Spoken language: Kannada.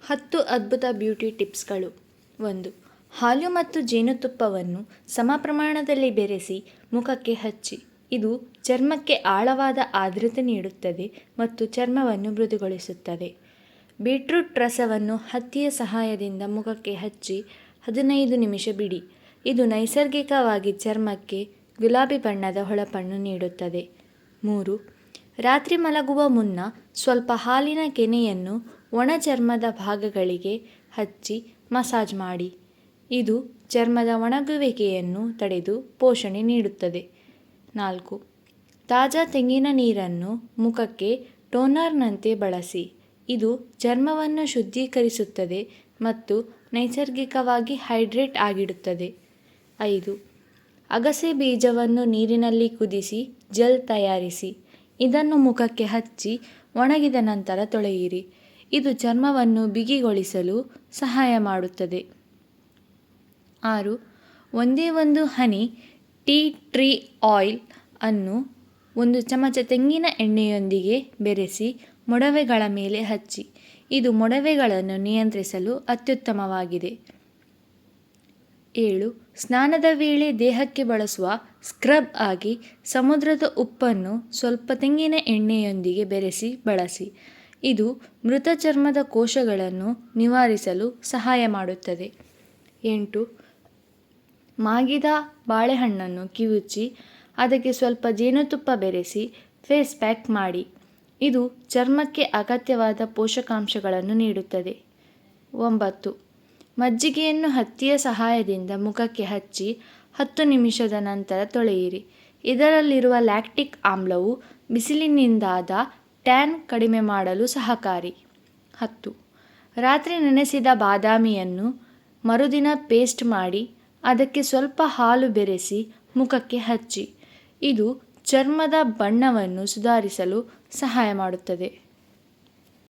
10 ಅದ್ಭುತ ಬ್ಯೂಟಿ ಟಿಪ್ಸ್ಗಳು. 1. ಹಾಲು ಮತ್ತು ಜೇನುತುಪ್ಪವನ್ನು ಸಮ ಪ್ರಮಾಣದಲ್ಲಿ ಬೆರೆಸಿ ಮುಖಕ್ಕೆ ಹಚ್ಚಿ. ಇದು ಚರ್ಮಕ್ಕೆ ಆಳವಾದ ಆರ್ದ್ರತೆ ನೀಡುತ್ತದೆ ಮತ್ತು ಚರ್ಮವನ್ನು ಮೃದುಗೊಳಿಸುತ್ತದೆ. ಬೀಟ್ರೂಟ್ ರಸವನ್ನು ಹತ್ತಿಯ ಸಹಾಯದಿಂದ ಮುಖಕ್ಕೆ ಹಚ್ಚಿ 15 ನಿಮಿಷ ಬಿಡಿ. ಇದು ನೈಸರ್ಗಿಕವಾಗಿ ಚರ್ಮಕ್ಕೆ ಗುಲಾಬಿ ಬಣ್ಣದ ಹೊಳಪನ್ನು ನೀಡುತ್ತದೆ. 3. ರಾತ್ರಿ ಮಲಗುವ ಮುನ್ನ ಸ್ವಲ್ಪ ಹಾಲಿನ ಕೆನೆಯನ್ನು ಒಣ ಚರ್ಮದ ಭಾಗಗಳಿಗೆ ಹಚ್ಚಿ ಮಸಾಜ್ ಮಾಡಿ. ಇದು ಚರ್ಮದ ಒಣಗುವಿಕೆಯನ್ನು ತಡೆದು ಪೋಷಣೆ ನೀಡುತ್ತದೆ. 4. ತಾಜಾ ತೆಂಗಿನ ನೀರನ್ನು ಮುಖಕ್ಕೆ ಟೋನರ್ನಂತೆ ಬಳಸಿ. ಇದು ಚರ್ಮವನ್ನು ಶುದ್ಧೀಕರಿಸುತ್ತದೆ ಮತ್ತು ನೈಸರ್ಗಿಕವಾಗಿ ಹೈಡ್ರೇಟ್ ಆಗಿಡುತ್ತದೆ. 5. ಅಗಸೆ ಬೀಜವನ್ನು ನೀರಿನಲ್ಲಿ ಕುದಿಸಿ ಜೆಲ್ ತಯಾರಿಸಿ. ಇದನ್ನು ಮುಖಕ್ಕೆ ಹಚ್ಚಿ ಒಣಗಿದ ನಂತರ ತೊಳೆಯಿರಿ. ಇದು ಚರ್ಮವನ್ನು ಬಿಗಿಗೊಳಿಸಲು ಸಹಾಯ ಮಾಡುತ್ತದೆ. 6. ಒಂದೇ ಒಂದು ಹನಿ ಟೀ ಟ್ರೀ ಆಯಿಲ್ ಅನ್ನು 1 ಚಮಚ ತೆಂಗಿನ ಎಣ್ಣೆಯೊಂದಿಗೆ ಬೆರೆಸಿ ಮೊಡವೆಗಳ ಮೇಲೆ ಹಚ್ಚಿ. ಇದು ಮೊಡವೆಗಳನ್ನು ನಿಯಂತ್ರಿಸಲು ಅತ್ಯುತ್ತಮವಾಗಿದೆ. 7. ಸ್ನಾನದ ವೇಳೆ ದೇಹಕ್ಕೆ ಬಳಸುವ ಸ್ಕ್ರಬ್ ಆಗಿ ಸಮುದ್ರದ ಉಪ್ಪನ್ನು ಸ್ವಲ್ಪ ತೆಂಗಿನ ಎಣ್ಣೆಯೊಂದಿಗೆ ಬೆರೆಸಿ ಬಳಸಿ. ಇದು ಮೃತ ಚರ್ಮದ ಕೋಶಗಳನ್ನು ನಿವಾರಿಸಲು ಸಹಾಯ ಮಾಡುತ್ತದೆ. 8. ಮಾಗಿದ ಬಾಳೆಹಣ್ಣನ್ನು ಕಿವುಚಿ ಅದಕ್ಕೆ ಸ್ವಲ್ಪ ಜೇನುತುಪ್ಪ ಬೆರೆಸಿ ಫೇಸ್ ಪ್ಯಾಕ್ ಮಾಡಿ. ಇದು ಚರ್ಮಕ್ಕೆ ಅಗತ್ಯವಾದ ಪೋಷಕಾಂಶಗಳನ್ನು ನೀಡುತ್ತದೆ. 9. ಮಜ್ಜಿಗೆಯನ್ನು ಹತ್ತಿಯ ಸಹಾಯದಿಂದ ಮುಖಕ್ಕೆ ಹಚ್ಚಿ 10 ನಿಮಿಷದ ನಂತರ ತೊಳೆಯಿರಿ. ಇದರಲ್ಲಿರುವ ಲ್ಯಾಕ್ಟಿಕ್ ಆಮ್ಲವು ಬಿಸಿಲಿನಿಂದಾದ ಟ್ಯಾನ್ ಕಡಿಮೆ ಮಾಡಲು ಸಹಕಾರಿ. 10. ರಾತ್ರಿ ನೆನೆಸಿದ ಬಾದಾಮಿಯನ್ನು ಮರುದಿನ ಪೇಸ್ಟ್ ಮಾಡಿ ಅದಕ್ಕೆ ಸ್ವಲ್ಪ ಹಾಲು ಬೆರೆಸಿ ಮುಖಕ್ಕೆ ಹಚ್ಚಿ. ಇದು ಚರ್ಮದ ಬಣ್ಣವನ್ನು ಸುಧಾರಿಸಲು ಸಹಾಯ ಮಾಡುತ್ತದೆ.